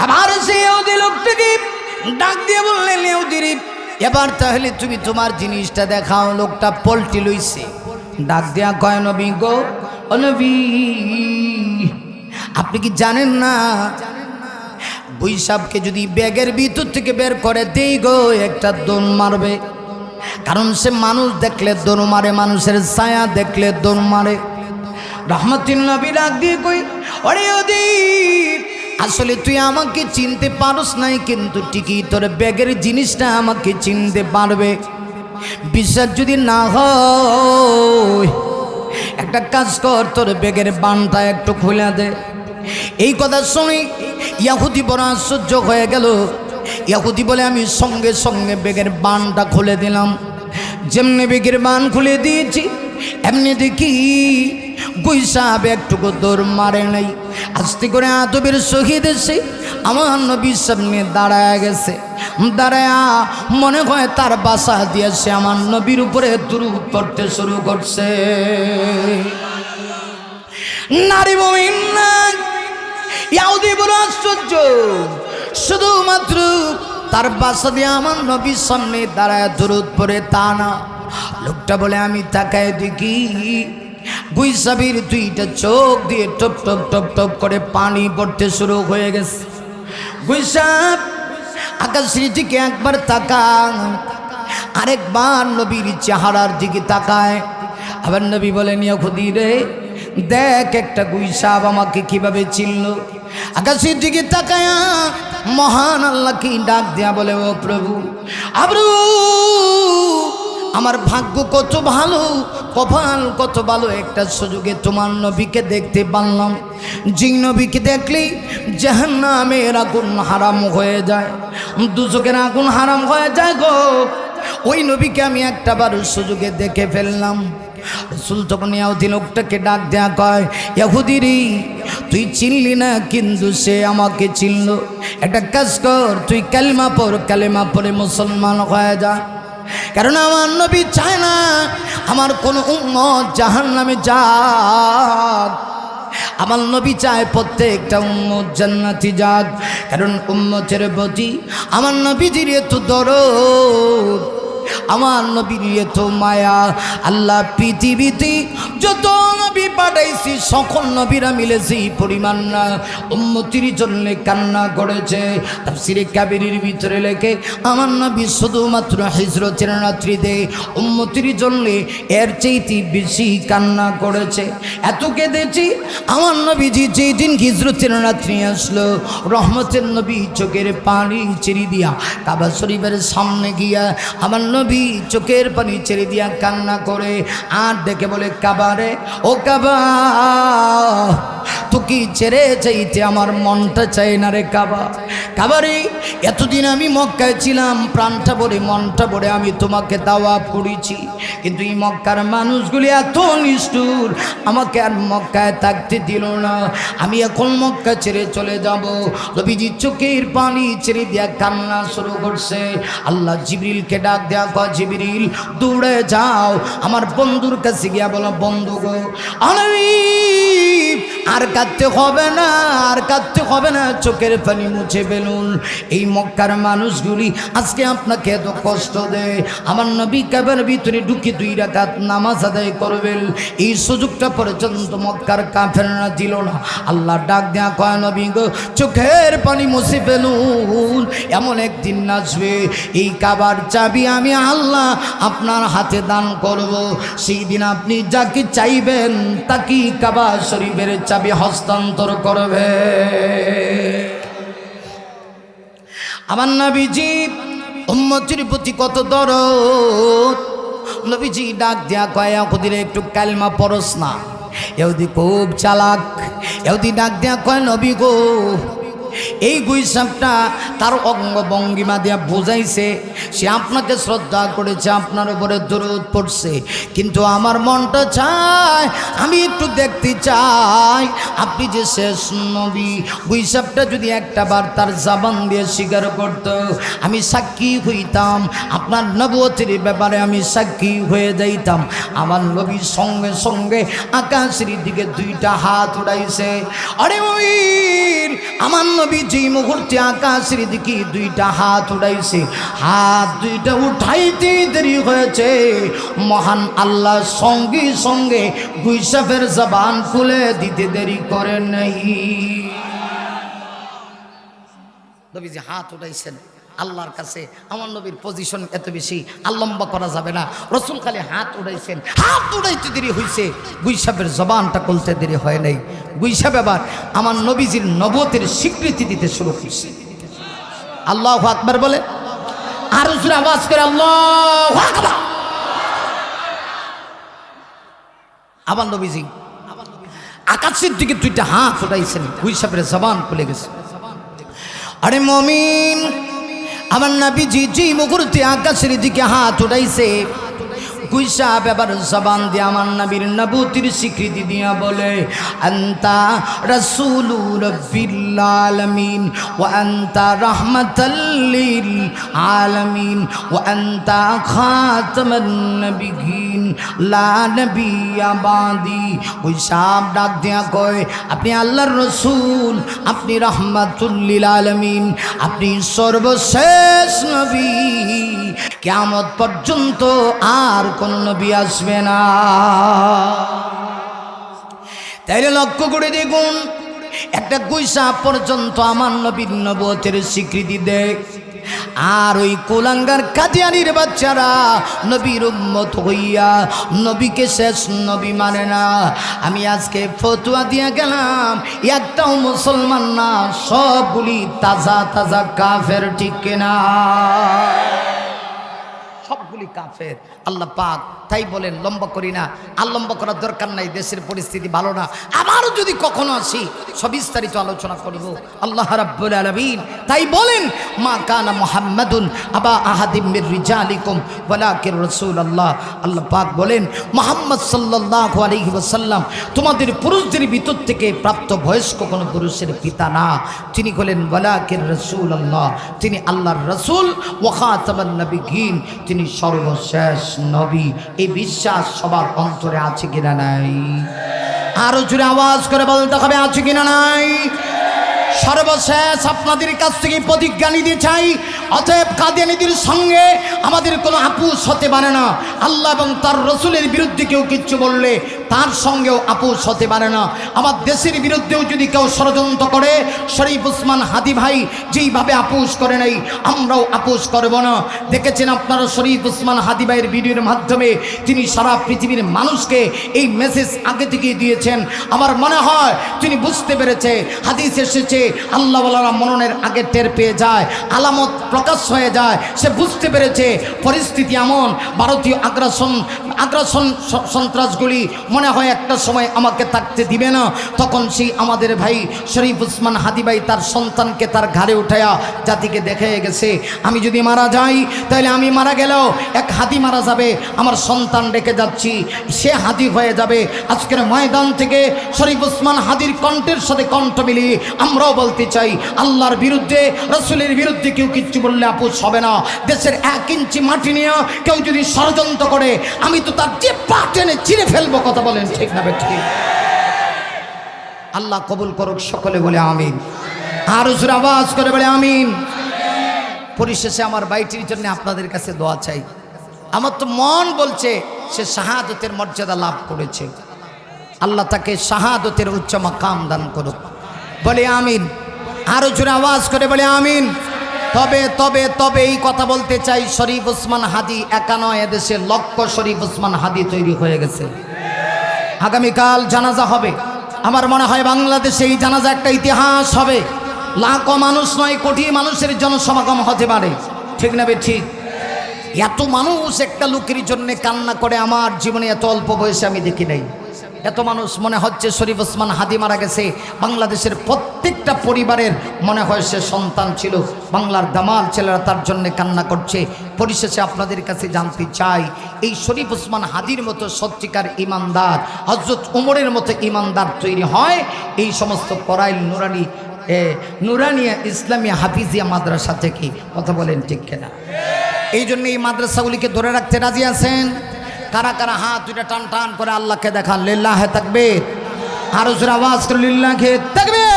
আবার সে ইহুদি লোকটাকে ডাক দিয়ে বললেন, ইহুদি, এবার তাহলে তুমি তোমার জিনিসটা দেখাও। লোকটা পল্টি লইছে, ডাক দিয়া কয়, নবী গো, ও নবী, আপনি কি জানেন না বৈশাখকে যদি ব্যাগের ভিতর থেকে বের করে দেই গো, একটা দৌড় মারবে। কারণ সে মানুষ দেখলে দৌড় মারে, মানুষের ছায়া দেখলে দৌড় মারে। রহমতুল নবী ডাক দিয়ে কই, ওরে ইহুদি, আসলে তুই আমাকে চিনতে পারস নাই, কিন্তু ঠিকই তোর ব্যাগের জিনিসটা আমাকে চিনতে পারবে। বিশ্বাস যদি না হয় একটা কাজ কর, তোর ব্যাগের বানটা একটু খুলে দে। এই কথা শুনি ইহুদি বড় আশ্চর্য হয়ে গেল। ইহুদি বলে, আমি সঙ্গে সঙ্গে ব্যাগের বানটা খুলে দিলাম। যেমনি ব্যাগের বান খুলে দিয়েছি, এমনি দেখি গুইসাব একটুকু দৌড় মারে নাই। আস্তে করে আদবের শহীদ এসে আমার নবীর সামনে দাঁড়ায় গেছে। দাঁড়ায়া মনে হয় তার বাসা দিয়েছে, আমার নবীর উপরে দুরূদ পড়তে শুরু করছে। নারী মুমিন না, ইহুদি বড় আশ্চর্য, শুধুমাত্র তার বাসা দিয়ে আমার নবীর সামনে দাঁড়ায় দুরূদ পড়ে তা না। লোকটা বলে, আমি তাকায় দেখি গুইসাবির দুইটা চোখ দিয়ে টপ টপ টপ টপ করে পানি পড়তে শুরু হয়ে গেছে। গুইসাব আকাশের দিকে একবার তাকায়, আরেকবার নবীর চেহারার দিকে তাকায়। আবার নবী বলেন, ইহুদি রে, দেখ একটা গুইসাব আমাকে কিভাবে চিনল। আকাশের দিকে তাকায় মহান আল্লাহকে ডাক দেয়া বলে, ও প্রভু, আমার ভাগ্য কত ভালো, কপাল কত ভালো, একটা সুযোগে তোমার নবীকে দেখতে পারলাম। যে নবীকে দেখলেই জাহান্নামের আগুন হারাম হয়ে যায়, দুজকের আগুন হারাম হয়ে যায় গো। ওই নবীকে আমি একটা বার সুযোগে দেখে ফেললাম। রাসূল তখন ইহুদি লোকটাকে ডাক দেয়া কয়, ইহুদি রে, তুই চিনলি না, কিন্তু সে আমাকে চিনল। একটা কাজ কর, তুই কালেমা পড়, কালেমা পড়ে মুসলমান হয়ে যা। কারণ আমার নবী চায় না আমার কোন উম্মত জাহান্নামে যাক। আমার নবী চায় প্রত্যেকটা উম্মত জান্নাতি যাক। কারণ উম্মতের প্রতি আমার নবীজির এত দরদ, আমার নবীর এত মায়া। আল্লাহ পৃথিবীতে যত নবী পাঠাইছি সকল নবীরা মিলেছে পরিমাণ না উম্মতির জন্য কান্না করেছে। তাফসীরে কাবীরের ভিতরে লেখে, আমার নবী শুধুমাত্র হিজরতের রাত্রিতে উম্মতির জন্য এর চাইতে বেশি কান্না করেছে। এত কেঁদেছি আমার নবীজি যেই দিন হিজরতের রাত্রি আসলো, রহমতের নবী চোখের পানি ছেড়ে দিয়া কাবা শরীফের সামনে গিয়া আমার নবী চোখের পানি ছেড়ে দিয়া কান্না করে আর দেখে বলে, কাবারে, ও কাবা, তোকে ছেড়ে চাইতে আমার মনটা চাই না রে কাবা। কাবারে, এতদিন আমি মক্কায় ছিলাম, প্রাণটা ভরে মনটা ভরে আমি তোমাকে তাওয়াফ করেছি, কিন্তু এই মক্কার মানুষগুলি এত নিষ্ঠুর, আমাকে আর মক্কায় থাকতে দিল না। আমি এখন মক্কা ছেড়ে চলে যাব। নবীজি চোখের পানি ছেড়ে দিয়া কান্না শুরু করছে। আল্লাহ জিবরিলকে ডাক দেয়া কয়, জিবরিল দৌড়ে যাও আমার বন্ধুর কাছে গিয়া বলো, বন্ধু গো, আর কাঁদতে হবে না, আর কাঁদতে হবে না, চোখের পানি মুছে ফেলুন। এই মক্কার মানুষগুলি আজকে আপনাকে এত কষ্ট দেয়, আমার নবী কাবার ভিতরে ঢুকে 2 রাকাত নামাজ আদায় করবেন, এই সুযোগটা পর্যন্ত মক্কার কাফেররা দিল না। আল্লাহ ডাক দেয়া কয়, নবী গো, চোখের পানি মুছে ফেলুন। এমন একদিন আসবে এই কাবার চাবি আমি আল্লাহ আপনার হাতে দান করব। সেই দিন আপনি যাকে চাইবেন তাকে কাবা শরীফের চাবি হস্তান্তর করবে। আমার নবীজি উম্মতের প্রতি কত দরদ। নবীজি ডাক দেয়া কয়, ইহুদিরে একটু কালেমা পড়স না। ইহুদি খুব চালাক। ইহুদি ডাক দেয়া কয়, নবী গো, এই গুইসাবটা তার অঙ্গ ভঙ্গিমা দিয়া বুঝাইছে সে আপনাকে শ্রদ্ধা করেছে, আপনার উপরে দরুদ পড়ছে, কিন্তু আমার মনটা চায়, আমি একটু দেখতে চাই আপনি যে শেষ নবী। গুইসাবটা যদি একটা বার তার জবান দিয়ে স্বীকার করত, আমি সাক্ষী হইতাম, আপনার নবুয়তের ব্যাপারে আমি সাক্ষী হয়ে যাইতাম। আমার নবীর সঙ্গে সঙ্গে আকাশের দিকে 2টা হাত উড়াইছে। আরে মুমিন, আমার নবী যেই মুহূর্তে আকাশের দিকে দুইটা হাত উঠাইছে, হাত দুইটা উঠাইতে দেরি হয়েছে, মহান আল্লাহ সঙ্গে সঙ্গে গুইসাফের জবান খুলে দিতে দেরি করে নাই। নবীজি হাত উঠাইছেন আল্লাহর কাছে। আমার নবীর পজিশন এত বেশি আলম্বা করা যাবে না। রসুল খালি হাত উঠাইছেন, হাত উঠাইতে দেরি হয়েছে, গুইসাফের জবানটা খুলতে দেরি হয় নাই। গুইসাফ এবার আমার নবীজির নবুয়তের স্বীকৃতি দিতে শুরু করছে। আল্লাহু আকবার বলে আর জোরে আওয়াজ করে আল্লাহু আকবার। আমার নবীজি আকাশের দিকে দুইটা হাত উঠাইছেন, গুইসাফের জবান খুলে গেছে। আরে মুমিন, আমার নবীজি যে মুহূর্তে আকাশের দিকে হাত উঠাইছে, গুইসাফ এবার জবান দিয়ে আমার নবীর নবুয়তের স্বীকৃতি দিয়া বলে আনতা রাসূলু রাব্বিল আলামিন ওয়া আনতা রাহমাতাল লিল আলামিন ওয়া আনতা খাতামান নবিয়্যিন লা নবিয়্যা বাদি। গুইসাফ ডাক দিয়া কয়, আপনি আল্লাহর রাসূল, আপনি রাহমাতুল লিল আলামিন, আপনি সর্বশেষ নবী, কিয়ামত পর্যন্ত আর কোন নবী আসবে না। তাইলে লক্ষ্য করে দেখুন, একটা গুইসাফ পর্যন্ত আমার নবীর নবুয়তের স্বীকৃতি দেয়, আর ওই কুলাঙ্গার কাদিয়ানির বাচ্চারা নবীর উম্মত হইয়া নবীকে শেষ নবী মানে না। আমি আজকে ফতোয়া দিয়া গেলাম, একটাও মুসলমান না, সবগুলি তাজা তাজা কাফের, ঠিক কিনা? সবগুলি কাফের। আল্লাহ পাক তাই বলেন, লম্বা করি না, আর লম্বা করার দরকার নাই, দেশের পরিস্থিতি ভালো না। আবারও যদি কখনো আসি সবিস্তারিত আলোচনা করব। আল্লাহ রাব্বুল আলামিন তাই বলেন, মা কানা মুহাম্মাদুন আবা আহাদিম মির রিজালিকুম ওয়ালাকিন রাসূলুল্লাহ। আল্লাহ পাক বলেন, মুহাম্মদ সাল্লাল্লাহু আলাইহি ওয়াসাল্লাম তোমাদের পুরুষদের ভিতর থেকে প্রাপ্ত বয়স্ক কোনো পুরুষের পিতা না, তিনি হলেন ওয়ালাকিন রাসূলুল্লাহ, তিনি আল্লাহর রাসূল, ওয়া খাতামান নবিয়্যিন, তিনি সর্বশেষ নবী। এই বিশ্বাস সবার অন্তরে আছে কিনা নাই? আরো জোরে আওয়াজ করে বলতে হবে, আছে কিনা নাই? সর্বশেষ আপনাদের কাছ থেকে প্রতিজ্ঞা নিতে চাই, অতএব কাদিয়ানীদের সঙ্গে আমাদের কোনো আপোষ হতে পারে না। আল্লাহ এবং তার রসুলের বিরুদ্ধে কেউ কিচ্ছু বললে তার সঙ্গেও আপোষ হতে পারে না। আমার দেশের বিরুদ্ধেও যদি কেউ ষড়যন্ত্র করে, শরীফ ওসমান হাদি ভাই যেইভাবে আপোষ করে নাই, আমরাও আপোষ করব না। দেখেছেন আপনারা শরীফ ওসমান হাদি ভাইয়ের ভিডিওর মাধ্যমে তিনি সারা পৃথিবীর মানুষকে এই মেসেজ আগে থেকেই দিয়েছেন। আমার মনে হয় তিনি বুঝতে পেরেছে, হাদিস এসেছে আল্লাহওয়ালারা মননের আগে টের পেয়ে যায়, আলামত প্রকাশ হয়ে যায়। সে বুঝতে পেরেছে পরিস্থিতি এমন, ভারতীয় আগ্রাসন সন্ত্রাসগুলি মনে হয় একটা সময় আমাকে থাকতে দিবে না। তখন সেই আমাদের ভাই শরীফ ওসমান হাদি ভাই তার সন্তানকে তার ঘাড়ে উঠায়া জাতিকে দেখে গেছে, আমি যদি মারা যাই তাহলে আমি মারা গেলেও এক হাদি মারা যাবে, আমার সন্তান রেখে যাচ্ছি, সে হাদি হয়ে যাবে। আজকের ময়দান থেকে শরীফ ওসমান হাদির কণ্ঠের সাথে কণ্ঠ মিলিয়ে আমরাও বলতে চাই, আল্লাহর বিরুদ্ধে রসুলের বিরুদ্ধে কেউ কিচ্ছু বললে আপোষ হবে না। দেশের 1 ইঞ্চি মাটি নিয়ে কেউ যদি ষড়যন্ত্র করে, আমি তো তার যে পা টেনে চিরে ফেলবো। কথা বলেন ঠিক না ঠিক? আল্লাহ কবুল করুক, সকলে বলে আমিন। আর জোরে আওয়াজ করে বলে আমিন। পরিশেষে আমার ভাইটির জন্য আপনাদের কাছে দোয়া চাই। আমার তো মন বলছে সে শাহাদতের মর্যাদা লাভ করেছে, আল্লাহ তাকে শাহাদতের উচ্চ মাকাম দান করুক, বলে আমিন। আরো জোরে আওয়াজ করে বলে আমিন। তবে তবে তবে এই কথা বলতে চাই, শরীফ ওসমান হাদি একা নয়, এদেশে লক্ষ শরীফ ওসমান হাদি তৈরি হয়ে গেছে। আগামীকাল জানাজা হবে, আমার মনে হয় বাংলাদেশে এই জানাজা একটা ইতিহাস হবে। লাখো মানুষ নয়, কোটি মানুষের জনসমাগম হতে পারে, ঠিক না ঠিক? এত মানুষ একটা লোকের জন্য কান্না করে আমার জীবনে এত অল্প বয়সে আমি দেখি নাই। এত মানুষ, মনে হচ্ছে শরীফ ওসমান হাদি মারা গেছে, বাংলাদেশের প্রত্যেকটা পরিবারের মনে হয় সে সন্তান ছিল, বাংলার দামাল ছেলেরা তার জন্য কান্না করছে। পরিশেষে আপনাদের কাছে জানতে চাই, এই শরীফ ওসমান হাদির মতো সত্যিকার ইমানদার, হযরত উমরের মতো ইমানদার তৈরি হয় এই সমস্ত করাইল নুরানিয়া ইসলামিয়া হাফিজিয়া মাদ্রাসা থেকে। কথা বলেন ঠিক কিনা? এই জন্য এই মাদ্রাসাগুলিকে ধরে রাখতে রাজি আছেন? কারা কারা হাত দুইটা টান টান করে আল্লাহকে দেখান, লিল্লাহে তাকবীর। আরো জোরে আওয়াজ করে লিল্লাহে তাকবীর।